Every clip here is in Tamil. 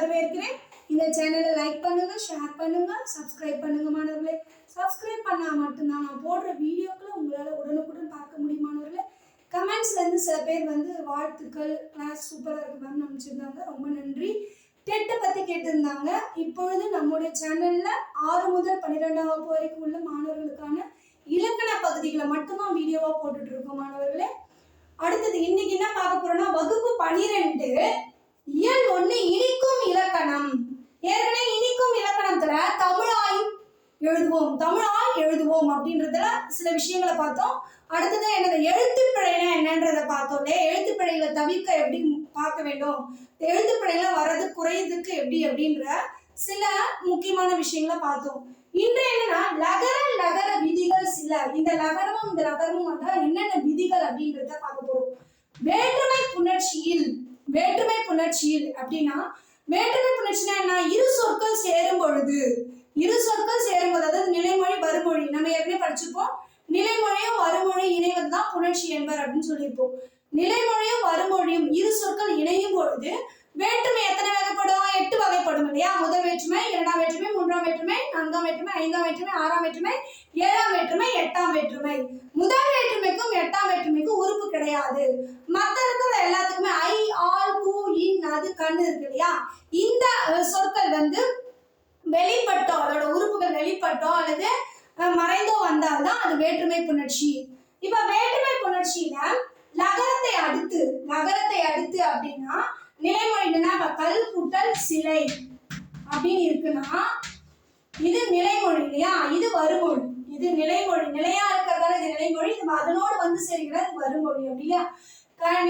வரவேற்கிறேன். இந்த சேனலை லைக் பண்ணுங்க, ஷேர் பண்ணுங்க, சப்ஸ்கிரைப் பண்ணுங்க மாணவர்களே. சப்ஸ்கிரைப் பண்ணா மட்டும்தான் நான் போடுற வீடியோக்களை உங்களால் உடனுக்குடன் பார்க்க முடியும் மாணவர்களே. கமெண்ட்ஸ்லேருந்து சில பேர் வாழ்த்துக்கள், கிளாஸ் சூப்பராக இருக்கு மேம் நினச்சிருந்தாங்க, ரொம்ப நன்றி. டெட்டை பற்றி கேட்டிருந்தாங்க. இப்பொழுது நம்முடைய சேனலில் 6 முதல் 12ஆம் வகுப்பு வரைக்கும் உள்ள மாணவர்களுக்கான இலக்கண பகுதிகளை மட்டும்தான் வீடியோவாக போட்டுட்டு இருக்கோம் மாணவர்களே. அடுத்தது இன்னைக்கு என்ன பார்க்க போறோம்னா வகுப்பு 12 இயல் 1 இனிக்கும் இலக்கணம். ஏற்கனவே இனிக்கும் இலக்கணத்துல தமிழாய் எழுதுவோம் அப்படின்றதுல சில விஷயங்களை பார்த்தோம். அடுத்தது என்னது எழுத்துப்பிழைனா என்னன்றதை பார்த்தோம். எழுத்துப்பிழைகளை தவிர்க்க எப்படி பார்க்க வேண்டும், எழுத்துப்பிழைகளை வர்றது குறையதுக்கு எப்படி அப்படின்ற சில முக்கியமான விஷயங்களை பார்த்தோம். இன்று என்னன்னா லகர விதிகள் சில. இந்த லகரமும் வந்தா என்னென்ன விதிகள் அப்படின்றத பார்க்க போறோம். வேற்றுமை புணர்ச்சியில் அப்படின்னா வேற்றுமை புணர்ச்சினா என்ன? இரு சொற்கள் சேரும் பொழுது அதாவது நிலைமொழி வருமொழி நம்ம ஏற்கனவே படிச்சிருப்போம். நிலைமொழியும் வருமொழி இணைவதுதான் புணர்ச்சி என்பர் அப்படின்னு சொல்லியிருப்போம். நிலைமொழியும் வருமொழியும் இரு சொற்கள் இணையும் பொழுது வேற்றுமை எத்தனை வகைப்படும்? 8 வகைப்படும் இல்லையா? முதல் வேற்றுமை, இரண்டாம் வேற்றுமை, மூன்றாம் வேற்றுமை, நான்காம் வேற்றுமை, ஐந்தாம் வேற்றுமை, ஆறாம் வேற்றுமை, ஏழாம் வேற்றுமை, எட்டாம் வேற்றுமை. முதல் வேற்றுமைக்கும் எட்டாம் வேற்றுமைக்கும் உறுப்பு கிடையாது. மற்ற இருக்கிற எல்லாத்துக்குமே ஐ, ஆல், கூ, இன், அது, கண் இருக்கு இல்லையா? இந்த சொற்கள் வெளிப்பட்டோ, அதோட உறுப்புகள் வெளிப்பட்டோ அல்லது மறைந்தோ வந்தால்தான் அது வேற்றுமை புணர்ச்சி. இப்ப வேற்றுமை புணர்ச்சியில நகரத்தை அடுத்து அப்படின்னா நிலைமொழினா கல் கூட்டல் சிலை அப்படின்னு இருக்குன்னா இது நிலைமொழி இல்லையா? இது வருமொழி. இது நிலைமொழி, நிலையா இருக்கிறதால இது நிலைமொழி. அதனோடு சேர்கிறது வருமொழி அப்படியா?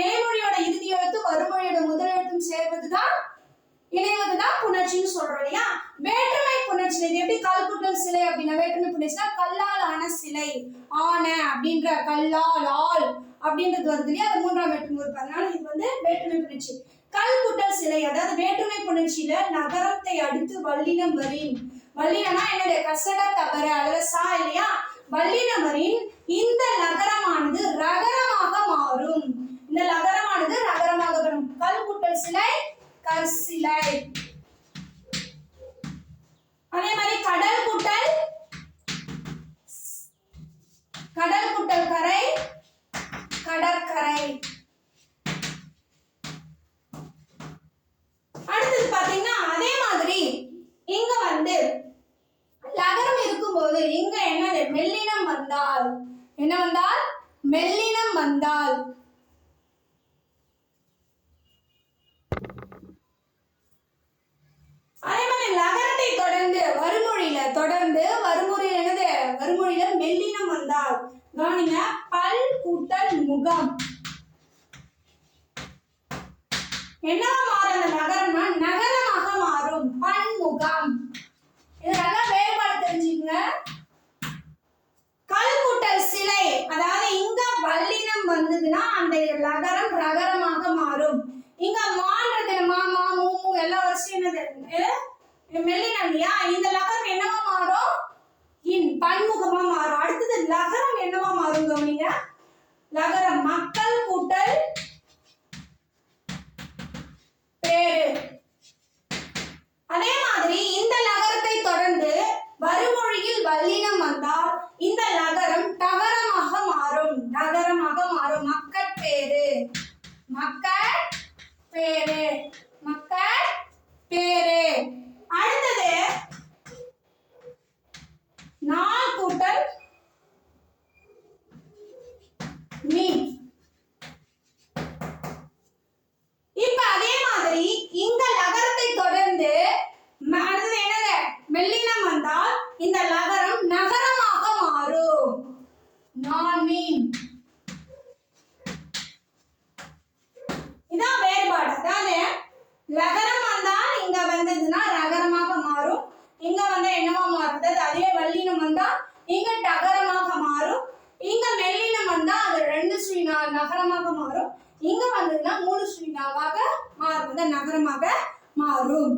நிலைமொழியோட இறுதி எழுத்து வருமொழியோட முதல் எழுத்தும் சேர்வதுதான் இணைவதுதான் புணர்ச்சின்னு சொல்றோம் இல்லையா? வேற்றுமை புணர்ச்சி இது எப்படி? கல் கூட்டல் சிலை அப்படின்னா வேற்றுமை புணர்ச்சினா கல்லால் ஆன சிலை, ஆன அப்படின்ற கல்லால் ஆள் அப்படின்றது வருது இல்லையா? அது மூன்றாம் வேற்றுமை இருக்கு. அதனால இது வேற்றுமை புணர்ச்சி. கல் கூட்டல் சிலை அதாவது வேற்றுமை புணர்ச்சியில நகரத்தை அடுத்து வல்லினம் வரின். வல்லினம்னா என்னது? கசட தவற அதுல சா இல்லையா? வல்லினம் வரின் இந்த நகரமானது ரகரமாக மாறும். இந்த நகரமானது ரகரமாக வரும். கல் கூட்டல் சிலை கற்சிலை. அதே மாதிரி கடல் கூட்டல் கரை கடற்கரை. அடுத்தது பாத்தீங்கன்னா அதே மாதிரி இங்க லகரம் இருக்கும்போது இங்க என்னது? மெல்லினம் வந்தால் என்ன வந்தால்? மெல்லினம் வந்தால் அதே மாதிரி லகரத்தை தொடர்ந்து வருமொழியில என்னது? வருமொழியில மெல்லினம் வந்தால் கவனிங்க. பல் கூட்டல் முகம் என்னவா மாறும்? அந்த நகரம்னா நகரமாக மாறும். பன்முகம். இதெல்லாம் வேறுபாடு தெரிஞ்சுக்கங்க. கல் கூட்டல் சிலை அதாவது இங்க வல்லினம் வந்ததுன்னா அந்த லகரம் ரகரமாக மாறும். இங்க மான்றது மாமா மூமு எல்லா வருஷம் என்னது? மெல்லினம் இல்லையா? இந்த லகரம் என்னவா மாறும்? இன் பன்முகமா மாறும். அடுத்தது லகரம் என்னவா மாறும் கவனிங்க. லகரம் மக்கள் கூட்டல் பேரு. அதே மாதிரி இந்த லகரத்தை தொடர்ந்து வருமொழியில் வல்லினம் வந்தால் இந்த லகரம் டகரமாக மாறும். மக்கட்பேரு. அடுத்தது நாள் கூட்டல் மீன். இப்ப அதே மாதிரி இந்த லகரத்தை தொடர்ந்து என்னது? மெல்லினம் வந்தால் இந்த லகரம் நகரமாக மாறும். நான் மீன். இதான் வேறுபாடு. அதாவது லகரம் வந்தால் இங்க வந்ததுன்னா ரகரமாக மாறும். இங்க என்னவா மாறுது? அதே வல்லினம் வந்தா இங்க டகரமாக மாறும். இங்க மெல்லினம் வந்தா அது 2 ஸ்ரீ நகரமாக மாறும். இங்க வந்ததுன்னா 3 ஸ்ரீ மாறும், நகரமாக மாறும்.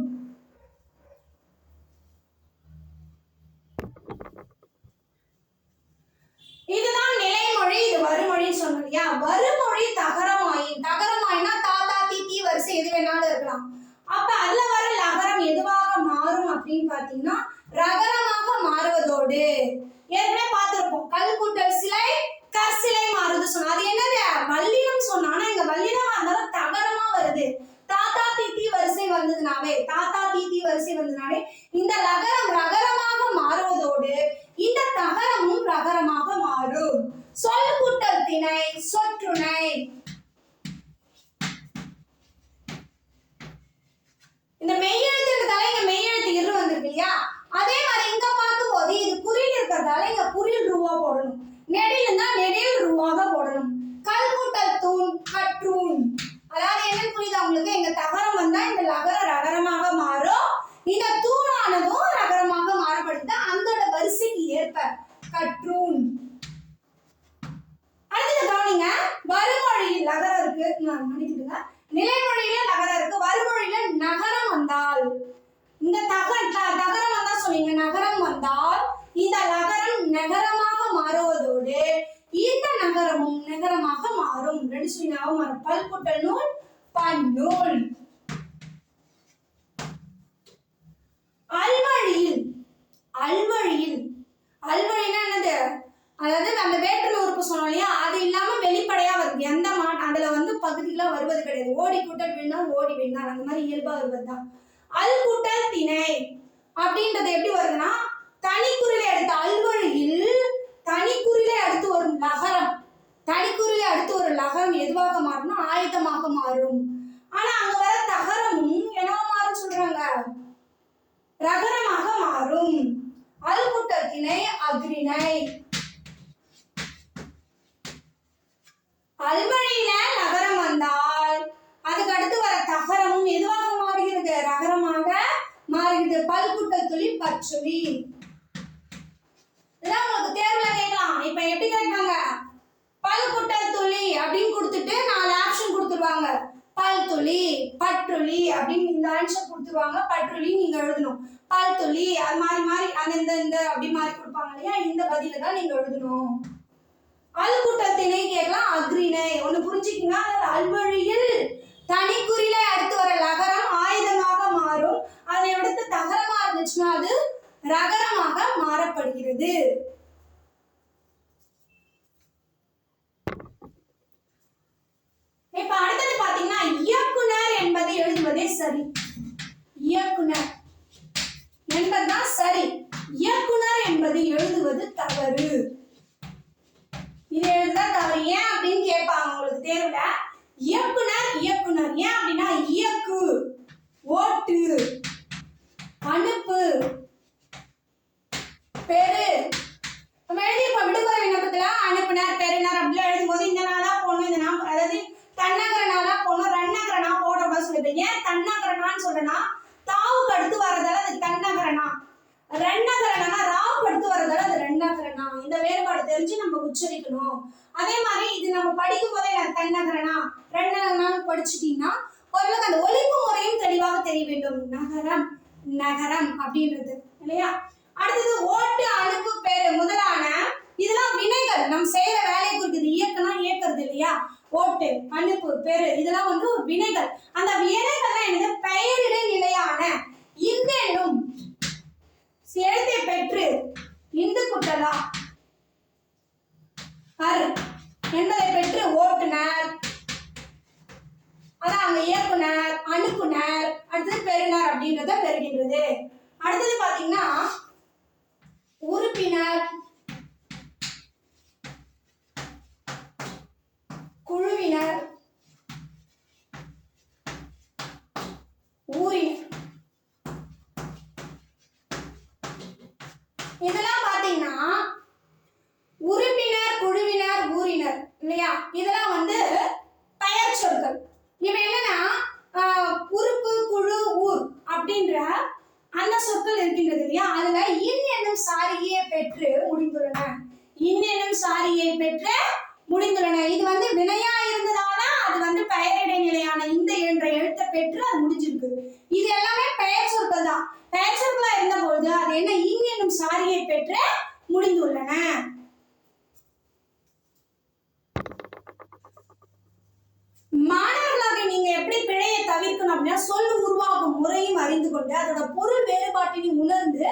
இதுதான் நிலைமொழி, இது வருமொழின்னு சொன்னோம் இல்லையா? வருமொழி தகரமாயினா தாத்தா தீ வரிசை எது வேணாலும் இருக்கலாம். அப்ப அதுல வர மாறும் அப்படின்னு பாத்தீங்கன்னா ரகரமாக மாறுவதோடு, ஏற்கனவே பார்த்திருப்போம் கல் கூட்டல் சிலை கற்சிலை மாறுது சொன்னா அது என்னது வல்லினம் சொன்னா, ஆனா இங்க வல்லினமா இருந்தாலும் தகரமா வருது. தாத்தா தீத்தி வரிசை வந்ததுனாவே இந்த லகரம் ரகரமாக மாறுவதோடு இந்த தகரமும் ரகரமாக மாறும். சொல் கூட்டல் திணை சொற்றுணை. இந்த மெய்யெழுத்துன்றதால இங்க மெய்யெழுத்து இரு வந்திருக்கு இல்லையா, அதே மாதிரி இங்க பார்க்கும்போது இது குறில் இருக்கிறதால இங்க குறில் ரூவா போடணும், நெடில்னா நெடில் ரூவாக போடணும். கல் கூட்டல் தூண் கற்றூன். அதாவது என்ன புரியுதா உங்களுக்கு, எங்க தகரம் வந்தா இந்த லகரம் ரகரமாக மாறும், இந்த தூணானதும் ரகரமாக மாறப்படுது அந்தோட வரிசைக்கு ஏற்ப. கற்றூன். அடுத்து கவனிங்க, வருமொழியில் லகரம் இருக்கு, மன்னிச்சுடுங்க, நிலைமொழியில லகரம் இருக்கு, வருமொழியில நகரம் வந்தால், இந்த தகரம் வந்தா சொன்னீங்க, நகரம் வந்தால் இந்த லகரம் நகரமாக மாறுவதோடு இந்த நகரமும் நகரமாக மாறும். ரெண்டு சொல்லி ஞாபகம் வரும். பல் கூட்டல் நூல் பன்னூல். அல்வழியில் அல்வழினா என்னது, அதாவது அந்த வேற்றுமை உறுப்பு சொன்னோம் இல்லையா, அது இல்லாம வெளிப்படையா வருது. எந்த அதுல வந்து பகுதிகளா வருவது கிடையாது. ஓடி கூட்டல் விழுந்தால் ஓடி விழுந்தால் அந்த மாதிரி இயல்பா வருவதுதான். அல் கூட்டல் திணை அப்படின்றது எப்படி வருதுன்னா, தனிக்குறிலை அடுத்து அல்வழியில் தனிக்குறிலை அடுத்து வரும் லகரம், தனிக்குறிலை அடுத்து ஒரு லகரம் எதுவாக மாறும்னா ஆயுதமாக மாறும். ஆனா அங்க வர தகரமும் என்னவா மாறும் சொல்றாங்க, ரகரமாக மாறும். அல் கூட்டல் திணை அக்ரிணை. அல்வழியில நகரம் வந்தால் அதுக்கு அடுத்து வர தகரமும் எதுவாக மாறுகிறது, ரகரமாக மாறுகிறது. பல் கூட்டல் துளி பச்சுளி. இதெல்லாம் உங்களுக்கு தேர்வுல கேட்கலாம். இப்ப எப்படி கேட்பாங்க, பல் கூட்டல் துளி அப்படின்னு கொடுத்துட்டு 4 ஆப்ஷன் கொடுத்துருவாங்க. பல் துளி பற்றுளி அப்படின்னு இந்த ஆன்சர் கொடுத்துருவாங்க. பற்றுளி நீங்க எழுதணும். பல் துளி அது மாறி மாறி அந்த இந்த அப்படி மாறி கொடுப்பாங்க இல்லையா, இந்த பதில தான் நீங்க எழுதணும். அல் கூட்டல் திணை கேட்கலாம், அக்ரிணை. ஒண்ணு புரிஞ்சுக்கிங்க, அல்வழியில் தனிக்குறிலை அடுத்து வர லகரம் ஆயுதமாக மாறும், அதை அடுத்து தகரமா இருந்துச்சுன்னா அது ரகரமாக மாறப்படுகிறது. இப்ப அடுத்தது பாத்தீங்கன்னா இயக்குனர் என்பதை எழுதுவதே சரி. இயக்குனர் என்பதுதான் சரி. இயக்குனர் என்பது எழுதுவது தவறு. இது எழுதுதா தவறு. ஏன் அப்படின்னு கேட்பாங்க உங்களுக்கு தேர்வுல. இயக்குனர் இயக்குனர் ஏன் அப்படின்னா இயக்கு, ஓட்டு, அனுப்பு, பெரு. நம்ம எழுதியிருப்போம் விடுமுறை விண்ணப்பத்துல அனுப்புனர் பெறுனர் அப்படிலாம் எழுதும்போது இந்த நாளா போடணும், இந்த நாள் அதாவது தன்னகர நாளா போடணும், ரன்னகரனா போடக்கூடாது சொல்லிருப்பேன். ஏன் தன்னகரனான்னு சொல்றேன்னா தாவுக்கு அடுத்து வர்றதால அது தன்னகரனா, ரென்னகரனா ராவுக்கு அடுத்து வர்றதால அது ரென்னகரனா. இந்த வேறுபாடு தெரிஞ்சு நம்ம உச்சரிக்கணும். அதே மாதிரி இது நம்ம படிக்கும் போதே தன்னகரனா ரென்னகரனான்னு படிச்சுட்டீங்கன்னா ஓரளவுக்கு அந்த ஒலிப்பு முறையும் தெளிவாக தெரிய வேண்டும். நகரம் நகரம் அப்படின்றது இல்லையா. அடுத்தது ஓட்டு அனுப்பு பெரு முதலான இதெல்லாம் வினைகள், நம்ம செய்யற வேலையை குறிக்குது. இயக்கம்னா இயக்கிறது இல்லையா, ஓட்டு அனுப்பு பெரு இதெல்லாம் வந்து ஒரு வினைகள். அந்த வினைகள் என்னது, பெயரிடை நிலையான இந்த என்னும் எழுத்தை பெற்று இந்து குட்டலா என்பதை பெற்று ஓட்டுனர், அதான் அங்க இயக்குனர் அனுப்புனர் அடுத்தது பெறுனர் அப்படின்றத பெறுகின்றது. அடுத்தது பாத்தீங்கன்னா உறுப்பினர், குழுவினர், ஊரினர். இதெல்லாம் பாத்தீங்கன்னா உறுப்பினர் குழுவினர் ஊரினர் இல்லையா, இதெல்லாம் வந்து பெயர் சொற்கள். இவன் என்னன்னா உறுப்பு குழு ஊர் அப்படின்ற அந்த சொற்கள் இருக்கின்றது இல்லையா, அதுல இன் என்னும் சாரியை பெற்று முடிந்துள்ளன. இன் என்னும் சாரியை பெற்று முடிந்துள்ளன. இது வந்து வினையா இருந்ததால அது வந்து பெயரிடை நிலையான இந்த என்ற எழுத்தை பெற்று அது முடிஞ்சிருக்கு. இது எல்லாமே பெயர் சொற்கள் தான். பெயர் சொற்களா இருந்த பொழுது அது என்ன, இன் என்னும் சாரியை பெற்று முடிந்துள்ளன. மாணவர்களாக நீங்க எப்படி பிழையை தவிர்க்கணும் அப்படின்னா சொல் உருவாகும் முறையும் அறிந்து கொண்டு அதோட பொருள் வேறுபாட்டினை உணர்ந்து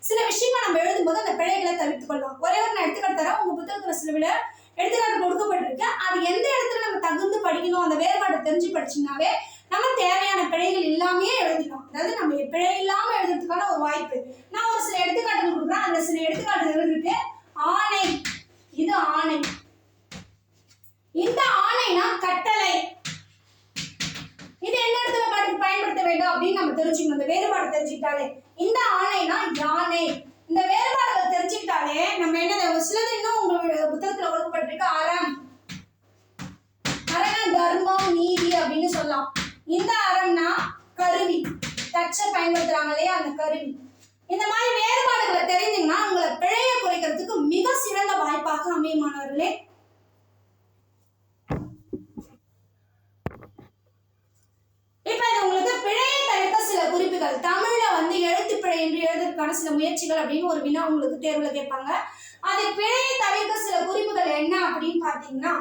சில விஷயங்கள் நம்ம எழுதும்போது அந்த பிழைகளை தவிர்த்து கொள்ளலாம். ஒரே ஒரு நான் எடுத்துக்காட்டு தரேன். உங்க புத்தகத்துல சில எடுத்துக்காட்டு கொடுக்கப்பட்டிருக்கு. அது எந்த இடத்துல நம்ம தகுந்து படிக்கணும், அந்த வேறுபாட்டை தெரிஞ்சு படிச்சீங்கன்னாவே நம்ம தேவையான பிழைகள் இல்லாமே எழுதிடலாம். அதாவது நம்ம பிழை இல்லாம எழுதுறதுக்கான ஒரு வாய்ப்பு. நான் ஒரு சில எடுத்துக்காட்டுகள் கொடுக்குறேன். அந்த சில எடுத்துக்காட்டுகள் இருக்கு. ஆணை, இது ஆணை. இந்த ஆணைனா கட்டளை. இது என்ன இடத்துல பயன்படுத்த வேண்டும் அப்படின்னு நம்ம தெரிஞ்சுக்கணும். இந்த வேறுபாடு தெரிஞ்சுக்கிட்டாலே. இந்த ஆணைனா யானை. இந்த வேறுபாடுகளை தெரிஞ்சுக்கிட்டாலே நம்ம என்ன சிலது இன்னும் உங்களுடைய புத்தகத்துல கொடுக்கப்பட்டிருக்கு. அறம், அறம் தர்மம் நீதி அப்படின்னு சொல்லலாம். இந்த அறம்னா கருவி, தச்ச பயன்படுத்துறாங்க இல்லையா, அந்த கருவி. இந்த மாதிரி வேறுபாடுகளை தெரிஞ்சீங்கன்னா உங்களை பிழையை குறைக்கிறதுக்கு மிக சிறந்த வாய்ப்பாக அமையும் மாணவர்களே. இப்ப இது உங்களுக்கு பிழையை தவிர்க்க சில குறிப்புகள். தமிழ்ல எழுத்து பிழை என்று எழுதுறதுக்கான சில முயற்சிகள் அப்படின்னு ஒரு வினா உங்களுக்கு தேர்வுல கேட்பாங்க. அது பிழையை தவிர்க்க சில குறிப்புகள் என்ன அப்படின்னு பாத்தீங்கன்னா,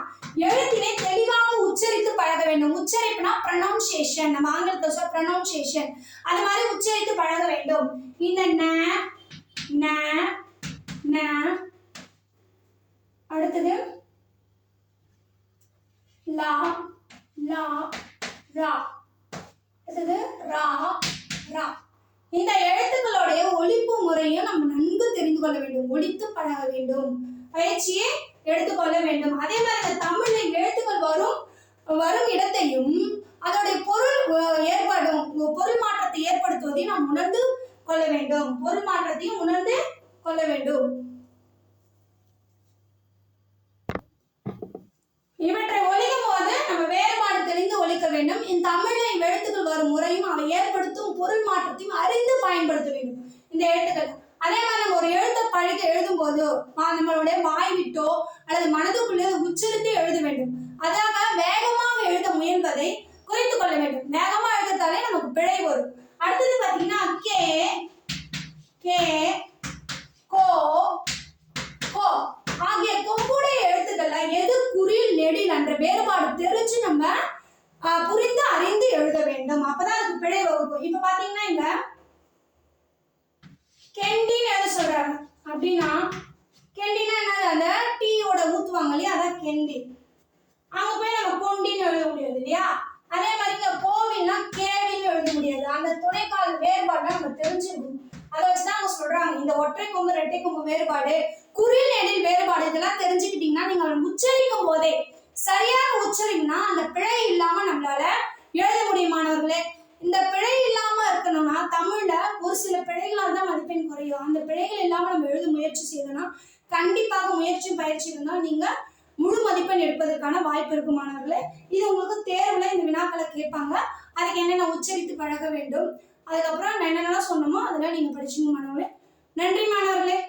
எழுத்தினை தெளிவாக உச்சரித்து பழக வேண்டும். உச்சரிப்புனா ப்ரொனவுன்சியேஷன், நம்ம ஆங்கிலத்துல சொல்ல ப்ரொனவுன்சியேஷன், அது மாதிரி உச்சரித்து பழக வேண்டும். இந்த ந ந அடுத்தது லா லா ரா, அடுத்தது ரா ரா. இந்த எழுத்துக்களுடைய ஒலிப்பு முறையும் நம்ம நன்கு தெரிந்து கொள்ள வேண்டும். ஒலித்து பழக வேண்டும், பயிற்சியை எடுத்துக்கொள்ள வேண்டும். அதே மாதிரி இந்த தமிழ்ல எழுத்துக்கள் வரும் இடத்தையும் அதோடைய பொருள் ஏற்படும் பொருள் மாற்றத்தை ஏற்படுத்துவதையும் நாம் உணர்ந்து கொள்ள வேண்டும். பொருள் மாற்றத்தையும் உணர்ந்து கொள்ள வேண்டும். இவற்றை ஒலிக்கும் போது நம்ம வேறுபாடு தெரிந்து ஒலிக்க வேண்டும். இந்த தமிழில் எழுத்துக்கள் வரும் முறையும் அவை ஏற்படுத்தும் பொருள் மாற்றத்தையும் அறிந்து பயன்படுத்த வேண்டும் இந்த எழுத்துக்கள். அதே மாதிரி நம்ம ஒரு எழுத்தை பழக எழுதும் போது நம்மளுடைய வாய் விட்டோ அல்லது மனதுக்குள்ளே உச்சரித்து எழுத வேண்டும். அதாக வேகமாக எழுத முயல்வதை குறைத்து கொள்ள வேண்டும். வேகமா எழுதத்தாலே நமக்கு பிழை வரும். அடுத்தது பாத்தீங்கன்னா கே கே கோ கோ ஆகிய கொம்புடைய எழுத்துக்கள்ல எது குறில் நெடில் என்ற வேறுபாடு தெரிஞ்சு நம்ம புரிந்து அறிந்து எழுத வேண்டும். அப்பதான் அதுக்கு பிழை வகுக்கும். இப்ப பாத்தீங்கன்னா இங்க கெண்டின்னு எழுத சொல்றாங்க. அப்படின்னா கெண்டினா என்னது, அந்த டீயோட ஊத்துவாங்க இல்லையா, அதான் கெண்டி. அங்க போய் நம்ம கொண்டின்னு எழுத முடியாது இல்லையா. அதே மாதிரி இங்க கோவில்னா கேவின்னு எழுத முடியாது. அந்த துணைக்கால் வேறுபாடு நம்ம தெரிஞ்சுக்கணும். அதை வச்சுதான் அவங்க சொல்றாங்க இந்த ஒற்றை கொம்பு இரட்டை கொம்பு வேறுபாடு, குறில் நெடில் வேறுபாடு, இதெல்லாம் தெரிஞ்சுக்கிட்டீங்கன்னா நீங்க உச்சரிக்கும் போதே சரியாக உச்சரிங்கன்னா அந்த பிழை இல்லாம நம்மளால எழுத முடியும் மாணவர்களே. இந்த பிழை இல்லாம இருக்கணும்னா தமிழ்ல ஒரு சில பிழைகளால் தான் மதிப்பெண் குறையும். அந்த பிழைகள் இல்லாம நம்ம எழுத முயற்சி செய்யணும்னா கண்டிப்பாக முயற்சியும் பயிற்சி இருந்தால் நீங்க முழு மதிப்பெண் எடுப்பதற்கான வாய்ப்பு இருக்கு மாணவர்களே. இது உங்களுக்கு தேர்வுல இந்த வினாக்களை கேட்பாங்க. அதுக்கு என்னென்ன உச்சரித்து பழக வேண்டும், அதுக்கப்புறம் என்னென்னலாம் சொன்னோமோ அதெல்லாம் நீங்க படிச்சுங்க மாணவர்களே. நன்றி மாணவர்களே.